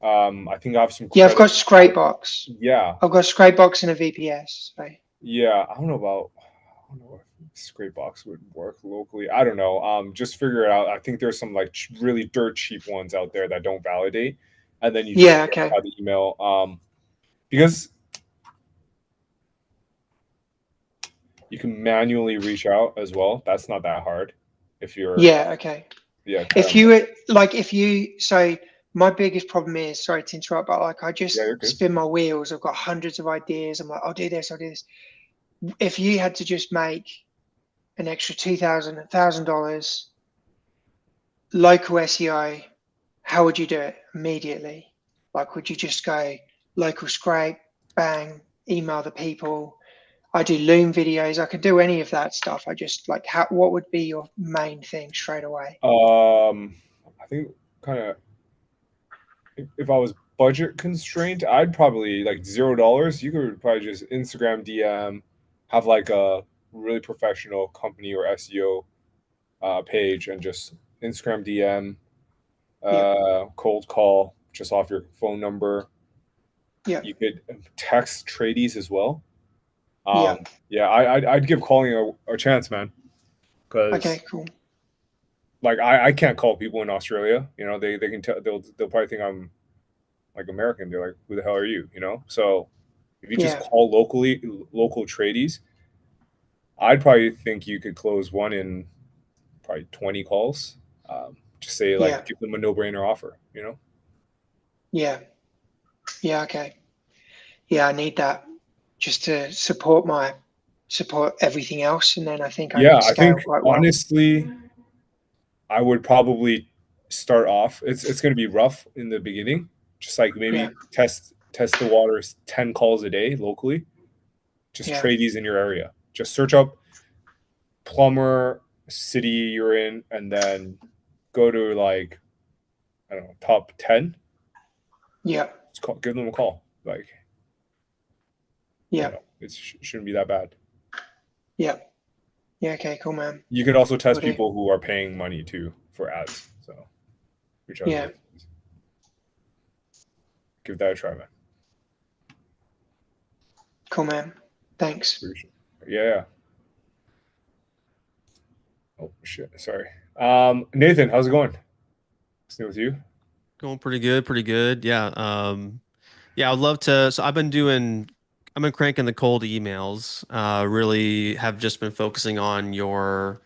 I think I have some. I've got Scrapebox. Yeah, I've got Scrapebox and a VPS. So. Yeah, I don't know if Scrapebox would work locally. I don't know. Just figure it out. I think there's some like really dirt cheap ones out there that don't validate, and then you just have the email. Because you can manually reach out as well. That's not that hard. If you're so my biggest problem is, sorry to interrupt, but like I just spin my wheels. I've got hundreds of ideas. I'm like, I'll do this. If you had to just make an extra $2,000, $1,000 local SEO, how would you do it immediately? Like, would you just go local scrape, bang, email the people? I do Loom videos. I could do any of that stuff. I just like, what would be your main thing straight away? I think kind of, if I was budget constrained, I'd probably like $0. You could probably just Instagram DM, have like a really professional company or SEO page, and just Instagram DM, cold call just off your phone number. Yeah, you could text tradies as well. I'd give calling a chance, man. Okay, cool. Like I can't call people in Australia. You know, they can tell, they'll probably think I'm like American. They're like, who the hell are you? You know. So if you just call local tradies, I'd probably think you could close one in probably 20 calls. Just say like, give them a no-brainer offer. You know. Yeah. Okay. Yeah, I need that just to support everything else, and then I think I scale quite well. Honestly, I would probably start off. It's going to be rough in the beginning. Just like maybe test the waters 10 calls a day locally, Just Yeah. trade these in your area. Just search up plumber city you're in, and then go to like, I don't know, top 10. Yeah. Give them a call. Like, Yeah. it shouldn't be that bad. Yeah. Yeah. Okay. Cool, man. You could also test Will do. people who are paying money too for ads. So, which Yeah. give that a try, man. Cool, man. Thanks. Yeah. Oh shit. Sorry. Nathan, how's it going? Stay with you. Going pretty good, pretty good. Yeah. Yeah, I'd love to. So I've been cranking the cold emails. Really have just been focusing on your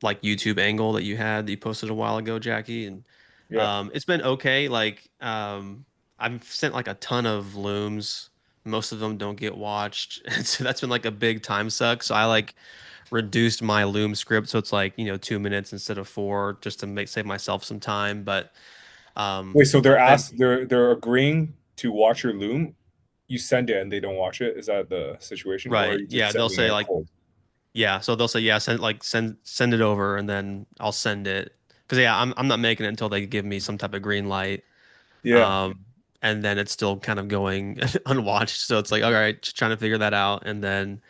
like YouTube angle that you posted a while ago, Jackie, and Yeah. it's been okay. Like I've sent like a ton of looms. Most of them don't get watched, and so that's been like a big time suck. So I like reduced my loom script so it's like 2 minutes instead of 4, just to save myself some time. But Wait, so then- they're agreeing to watch your loom. You send it and they don't watch it. Is that the situation? Or are Right. you just Yeah, they'll sending say it like cold? yeah, so they'll say yeah, send it over, and then I'll send it because yeah, I'm not making it until they give me some type of green light. Yeah. And then it's still kind of going unwatched. So it's like, all right, just trying to figure that out. And then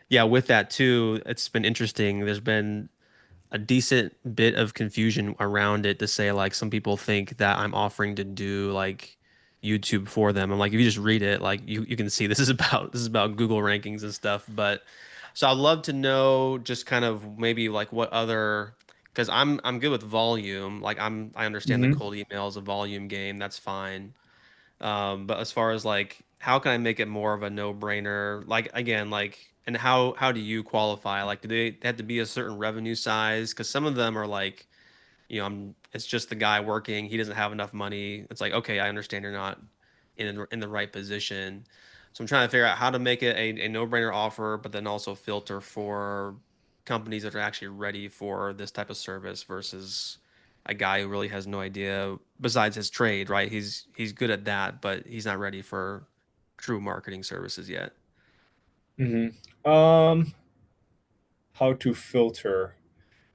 yeah, with that too, it's been interesting. There's been a decent bit of confusion around it to say like some people think that I'm offering to do like YouTube for them. I'm like, if you just read it, like you can see this is about Google rankings and stuff. But so I'd love to know just kind of maybe like what other, because I'm good with volume. Like I understand the Mhm. cold email is a volume game. That's fine. But as far as like how can I make it more of a no-brainer? Like again, like and how do you qualify? Like do they have to be a certain revenue size? Because some of them are like, it's just the guy working. He doesn't have enough money. It's like, okay, I understand you're not in the right position. So I'm trying to figure out how to make it a no-brainer offer, but then also filter for companies that are actually ready for this type of service versus a guy who really has no idea besides his trade, right? He's good at that, but he's not ready for true marketing services yet. How to filter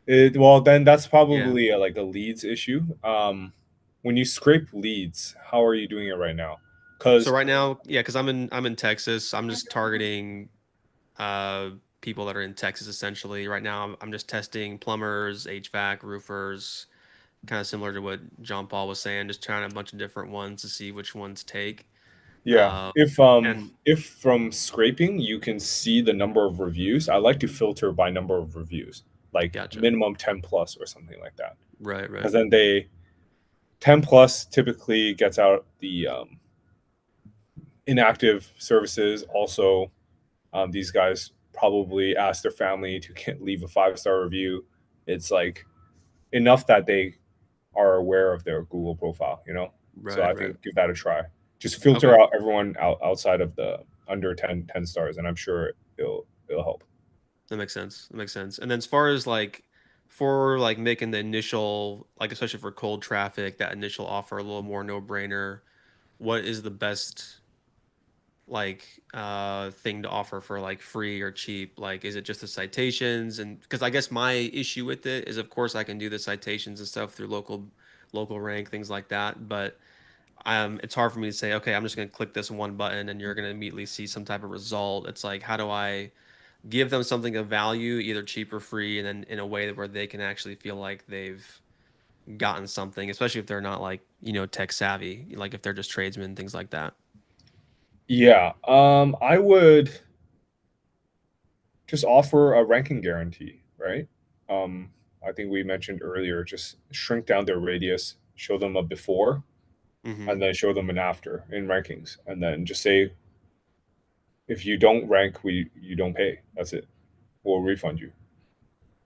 it? Well, then that's probably like a leads issue. When you scrape leads, how are you doing it right now? Because So right now, yeah, because I'm in Texas, I'm just targeting people that are in Texas essentially. Right now, I'm just testing plumbers, HVAC, roofers, kind of similar to what John Paul was saying, just trying a bunch of different ones to see which ones take. yeah, And if from scraping you can see the number of reviews, I like to filter by number of reviews, like Gotcha. minimum 10 plus or something like that. Right. Because then 10 plus typically gets out the inactive services. Also, these guys probably ask their family to leave a 5-star review. It's like enough that they are aware of their Google profile, So I think give that a try. Just filter out everyone outside of the under 10 stars, and I'm sure it'll help. That makes sense. And then as far as like for like making the initial, like especially for cold traffic, that initial offer a little more no-brainer, what is the best like thing to offer for like free or cheap? Like is it just the citations? And because I guess my issue with it is of course I can do the citations and stuff through local rank, things like that, but it's hard for me to say, okay, I'm just going to click this one button and you're going to immediately see some type of result. It's like, how do I give them something of value, either cheap or free, and then in a way where they can actually feel like they've gotten something, especially if they're not like, tech savvy, like if they're just tradesmen, things like that. Yeah, I would just offer a ranking guarantee, right? I think we mentioned earlier, just shrink down their radius, show them a before, and then show them an after in rankings, and then just say, if you don't rank, you don't pay. That's it. We'll refund you.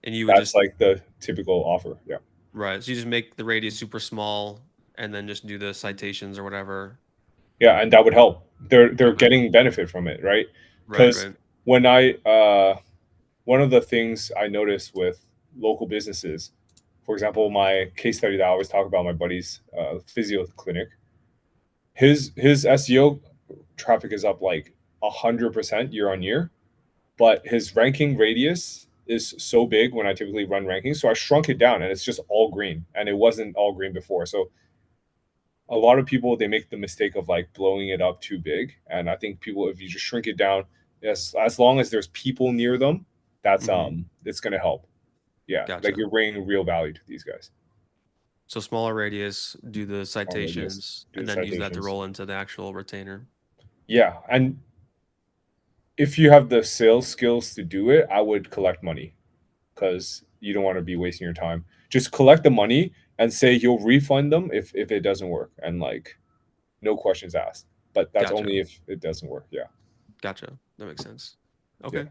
And you would That's like the typical offer. Yeah. Right. So you just make the radius super small and then just do the citations or whatever. Yeah, and that would help. They're getting benefit from it, right? Because when one of the things I noticed with local businesses, for example, my case study that I always talk about, my buddy's physio clinic, his SEO traffic is up like 100% year on year, but his ranking radius is so big when I typically run rankings. So I shrunk it down and it's just all green, and it wasn't all green before. So a lot of people, they make the mistake of like blowing it up too big. And I think people, if you just shrink it down, yes, as long as there's people near them, that's it's going to help. Yeah. Gotcha. Like you're bringing real value to these guys. So smaller radius, do the citations, do and the then use that to citations. roll into the actual retainer. Yeah. And if you have the sales skills to do it, I would collect money, because you don't want to be wasting your time. Just collect the money and say you'll refund them if it doesn't work, and like no questions asked. But that's Gotcha. only if it doesn't work. Yeah. Gotcha. That makes sense. Okay. Yeah.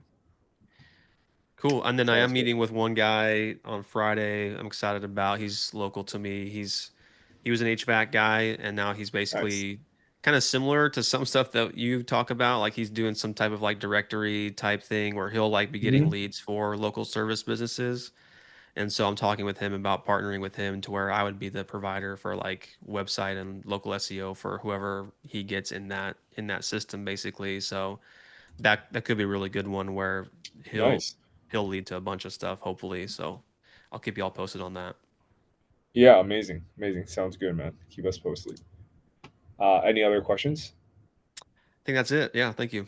Cool. And then I am Sounds good. meeting with one guy on Friday. I'm excited about. He's local to me. He was an HVAC guy, and now he's basically kind of similar to some stuff that you talk about. Like he's doing some type of like directory type thing where he'll like be getting leads for local service businesses. And so I'm talking with him about partnering with him to where I would be the provider for like website and local SEO for whoever he gets in that system, basically. So that could be a really good one where Nice. he'll lead to a bunch of stuff, hopefully. So I'll keep you all posted on that. Yeah, amazing. Amazing. Sounds good, man. Keep us posted. Any other questions? I think that's it. Yeah, thank you.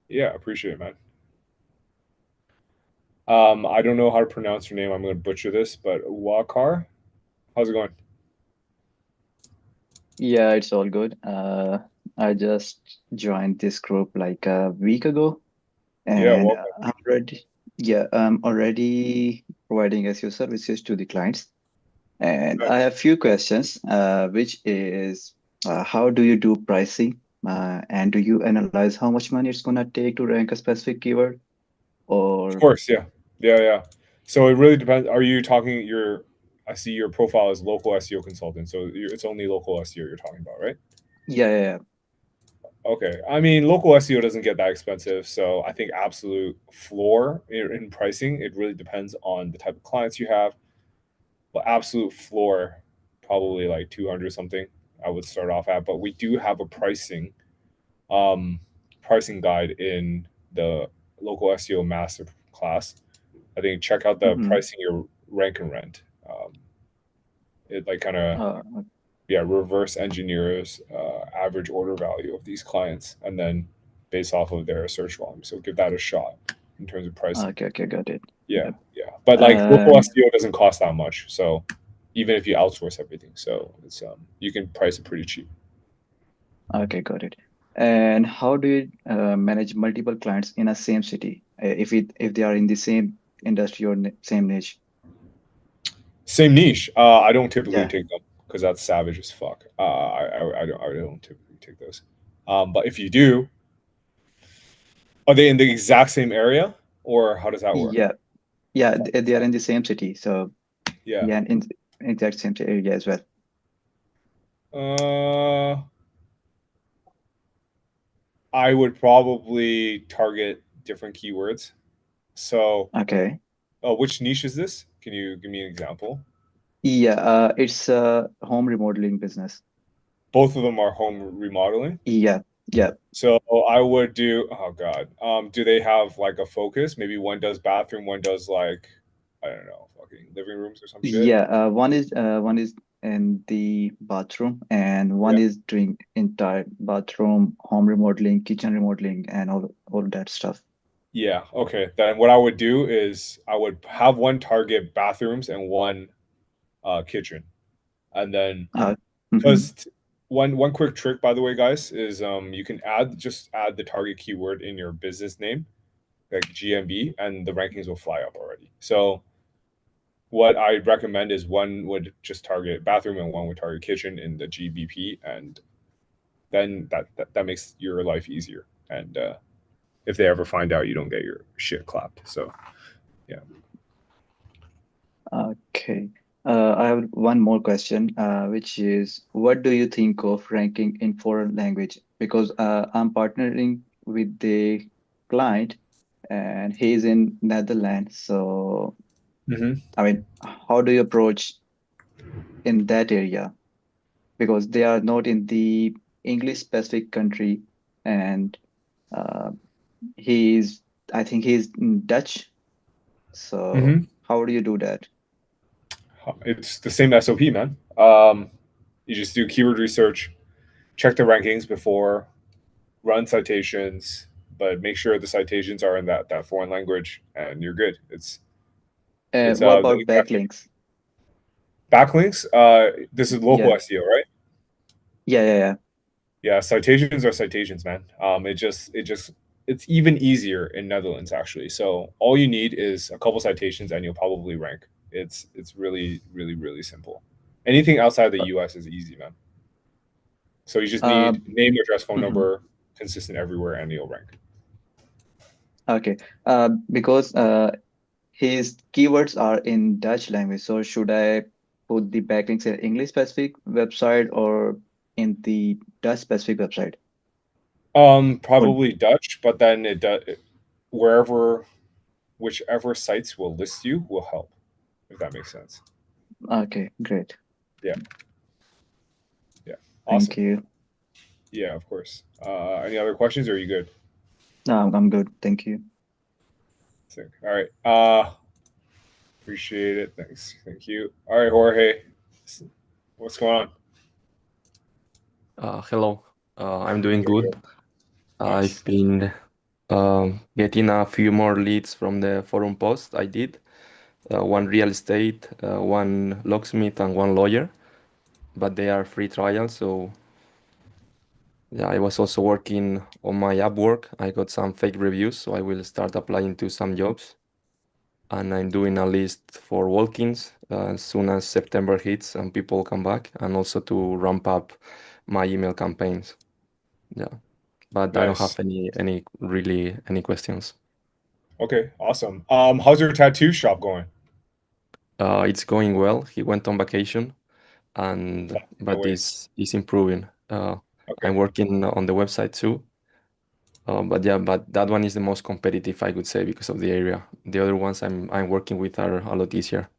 Yeah, appreciate it, man. I don't know how to pronounce your name. I'm going to butcher this, but Wakar, how's it going? Yeah, it's all good. I just joined this group like a week ago, Yeah, and welcome. I'm already providing SEO services to the clients. And I Nice. have few questions, which is how do you do pricing? And do you analyze how much money it's gonna take to rank a specific keyword? Of Or course, yeah. Yeah. So it really depends. Are you talking I see your profile as local SEO consultant, so it's only local SEO you're talking about, right? yeah. Okay. I mean, local SEO doesn't get that expensive, so I think absolute floor in pricing, it really depends on the type of clients you have. But absolute floor, probably like 200 something, I would start off at. But we do have a pricing guide in the local SEO master class. I think check out the pricing your rank and rent. It like kind of reverse engineers average order value of these clients, and then based off of their search volume. So give that a shot in terms of pricing. Okay, got it. Yeah. But like And local SEO doesn't cost that much. So even if you outsource everything, so it's you can price it pretty cheap. okay, got it. And how do you manage multiple clients in a same city if they are in the same industry or same niche? Same niche. I don't typically Yeah. take them because that's savage as fuck. I don't typically take those. But if you do, are they in the exact same area, or how does that work? Yeah, they are in the same city. So Yeah. yeah, in exact same area as well. I would probably target different keywords. So, Okay. Which niche is this? Can you give me an example? Yeah, it's a home remodeling business. Both of them are home remodeling. Yeah. So I would do. Oh God. Do they have like a focus? Maybe one does bathroom, one does like, I don't know, fucking living rooms or some shit. Yeah, one is in the bathroom, and one is doing entire bathroom, home remodeling, kitchen remodeling, and all that stuff. Yeah. Okay. Then what I would do is I would have one target bathrooms and one kitchen, and then because one quick trick, by the way, guys, is you can just add the target keyword in your business name, like GMB, and the rankings will fly up already. So what I recommend is one would just target bathroom and one would target kitchen in the GBP, and then that makes your life easier. And if they ever find out, you don't get your shit clapped. So yeah. Okay. I have one more question, which is, what do you think of ranking in foreign language? Because I'm partnering with the client, and he's in Netherlands. So, I mean, how do you approach in that area? Because they are not in the English specific country, and Uh, I think he's Dutch. So Mhm. how do you do that? It's the same SOP, man. You just do keyword research, check the rankings before, run citations, but make sure the citations are in that foreign language, and you're good. It's What about exactly backlinks? backlinks. This is local Yeah, SEO, right? yeah. Yeah, citations are citations, man. It's even easier in Netherlands actually. So all you need is a couple citations, and you'll probably rank. It's really really really simple. Anything outside the US is easy, man. So you just Uh, need name, address, phone mhm. number, consistent everywhere, and you'll rank. Okay. Because his keywords are in Dutch language, so should I put the backlinks in English specific website or in the Dutch specific website? Would Probably Dutch, but then it does wherever, whichever sites will list you will help, if that makes sense. Okay, great. Yeah, yeah, Thank awesome. you. Yeah, of course. Any other questions? Or are you good? No, I'm good. Thank you. Sick. All right. Appreciate it. Thanks. Thank you. All right, Jorge. What's going on? Hello, I'm doing good. Nice. I've been getting a few more leads from the forum post I did. One real estate, one locksmith, and one lawyer, but they are free trials. So yeah, I was also working on my Upwork. I got some fake reviews, so I will start applying to some jobs. And I'm doing a list for walk-ins as soon as September hits and people come back, and also to ramp up my email campaigns. Yeah. But I don't Nice. have any questions. Okay, awesome. How's your tattoo shop going? It's going well. He went on vacation, and No but way. is improving. Okay. I'm working on the website too. But yeah, but that one is the most competitive, I could say, because of the area. The other ones I'm working with are a lot easier.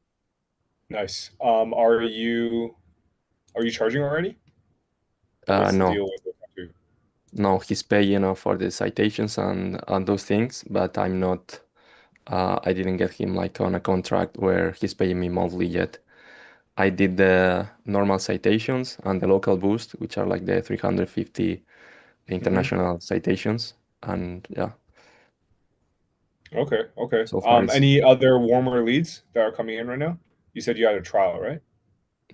Nice. Are you charging already? Or what's the No, deal with the tattoo? no, he's paying for the citations and those things, but I'm not. I didn't get him like on a contract where he's paying me monthly yet. I did the normal citations and the local boost, which are like the 350 international citations. And yeah, Okay, okay. so far it's, Any other warmer leads that are coming in right now? You said you had a trial, right?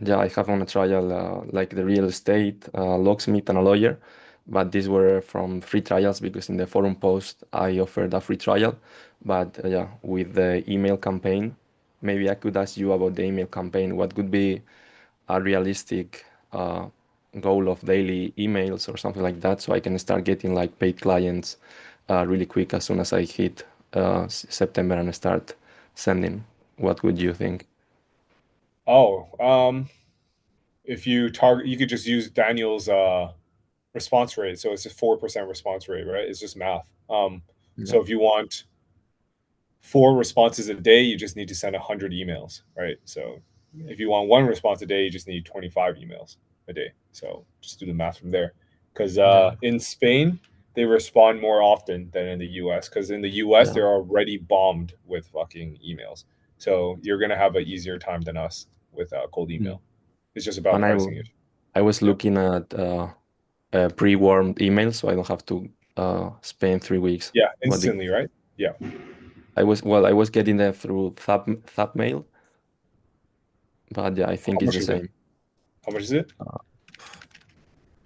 yeah, I have on a trial like the real estate, locksmith, and a lawyer. But these were from free trials because in the forum post I offered a free trial. But yeah, with the email campaign, maybe I could ask you about the email campaign. What could be a realistic goal of daily emails or something like that, so I can start getting like paid clients really quick as soon as I hit September and start sending? What would you think? Oh, if you target, you could just use Daniel's response rate. So it's a 4% response rate, right? It's just math. Yeah. So if you want 4 responses a day, you just need to send 100 emails, right? So if you want 1 response a day, you just need 25 emails a day. So just do the math from there. Because Yeah. in Spain, they respond more often than in the US. Because in the US, Yeah. they're already bombed with fucking emails. So you're gonna have an easier time than us with cold email. It's just about And pricing it. I was Yep. looking at pre-warmed emails, so I don't have to spend 3 weeks. Yeah, What the, instantly, right? Yeah. I was getting them through Thap Mail, but yeah, I How think it's much the is it? same. How much is it?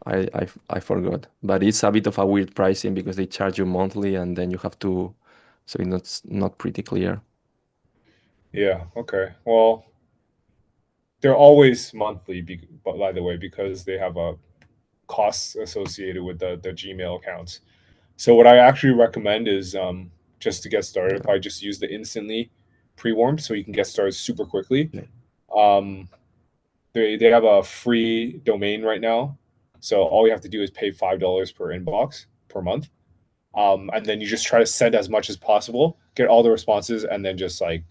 I forgot, but it's a bit of a weird pricing because they charge you monthly and then you have to, so it's not pretty clear. Yeah. Okay. Well, they're always monthly, but by the way, because they have a costs associated with the Gmail accounts. So what I actually recommend is just to get started, probably just use the instantly pre-warmed so you can get started super quickly. Yeah. Um, they have a free domain right now, so all you have to do is pay $5 per inbox per month, and then you just try to send as much as possible, get all the responses, and then just like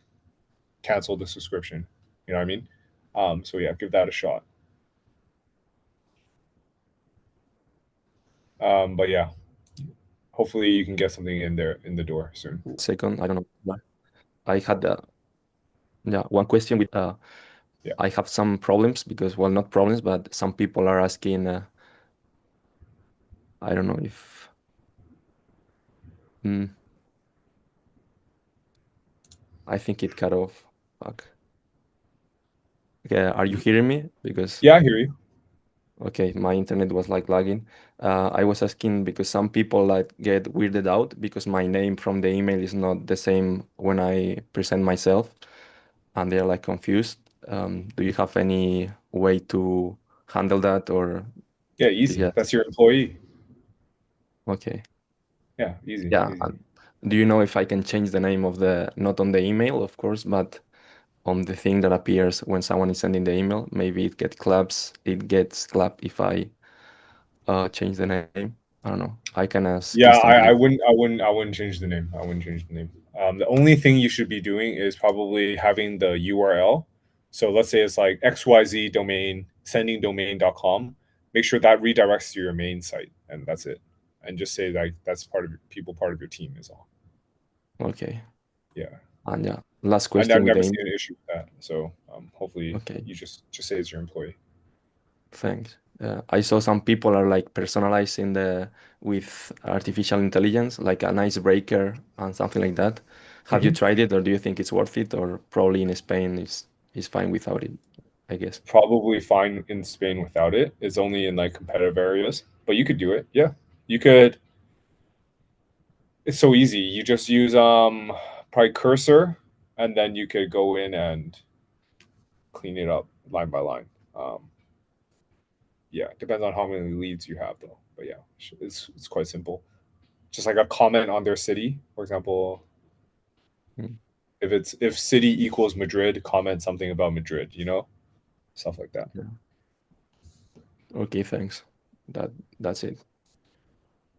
cancel the subscription. You know what I mean? So yeah, give that a shot. But yeah, hopefully you can get something in there in the door soon. Second, I don't know. But I had one question with Yeah. I have some problems because, well, not problems, but some people are asking. I don't know if. I think it cut off. Fuck. Okay, are you hearing me? Because Yeah, I hear you. okay, my internet was like lagging. I was asking because some people like get weirded out because my name from the email is not the same when I present myself, and they're like confused. Do you have any way to handle that, or Yeah, easy. yeah? That's your employee. Okay. Yeah, easy. Yeah. Easy. And do you know if I can change the name of the, not on the email, of course, but on the thing that appears when someone is sending the email? Maybe it gets clapped if I change the name. I don't know. I can ask Yeah, instantly. I wouldn't change the name. I wouldn't change the name. The only thing you should be doing is probably having the URL. So let's say it's like XYZ domain, sendingdomain.com. Make sure that redirects to your main site, and that's it. And just say like that's part of your team is all. Okay. Yeah. And yeah, last I've question with never the seen an issue with that. So hopefully Okay. you just say it's your employee. Thanks. I saw some people are like personalizing with artificial intelligence, like an icebreaker and something like that. Have you tried it, or do you think it's worth it, or probably in Spain is fine without it, I guess? Probably fine in Spain without it. It's only in like competitive areas, but you could do it. Yeah, you could. It's so easy. You just use probably Cursor, and then you could go in and clean it up line by line. Yeah, depends on how many leads you have though. But yeah, it's quite simple. Just like a comment on their city, for example. If city equals Madrid, comment something about Madrid. Stuff like that. Yeah. Okay, thanks. That's it.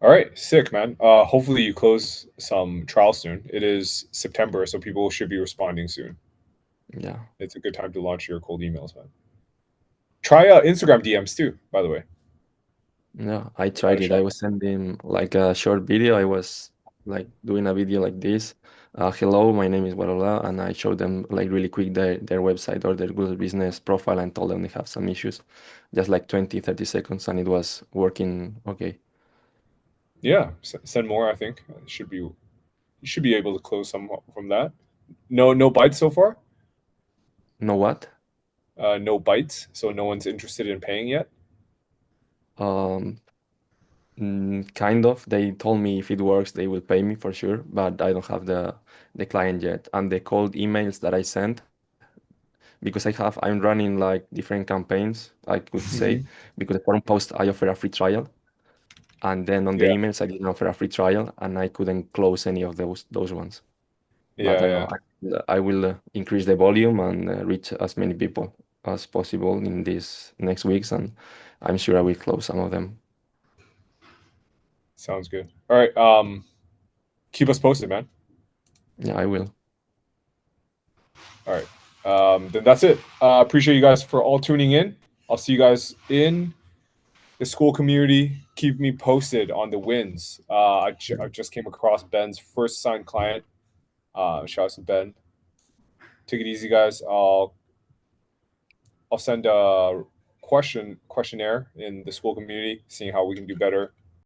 All right, sick, man. Hopefully you close some trials soon. It is September, so people should be responding soon. Yeah. It's a good time to launch your cold emails, man. Try Instagram DMs too, by the way. Yeah, I tried it. I was sending like a short video. I was like doing a video like this. Hello, my name is blah, blah, blah, and I showed them like really quick their website or their Google Business profile and told them they have some issues. Just like 20, 30 seconds, and it was working okay. Yeah, send more. I think you should be able to close some from that. No bites so far. No what? No bites. So no one's interested in paying yet. Kind of. They told me if it works, they will pay me for sure, but I don't have the client yet. And the cold emails that I sent, because I'm running like different campaigns, I could say, because the forum post I offer a free trial, and then on the emails I didn't offer a free trial, and I couldn't close any of those ones. But I know I will increase the volume and reach as many people as possible in these next weeks, and I'm sure I will close some of them. Sounds good. All right. Keep us posted, man. Yeah, I will. All right. Then that's it. Appreciate you guys for all tuning in. I'll see you guys in the Skool community. Keep me posted on the wins. I just came across Ben's first signed client. Shout out to Ben. Take it easy, guys. I'll send a questionnaire in the Skool community, seeing how we can do better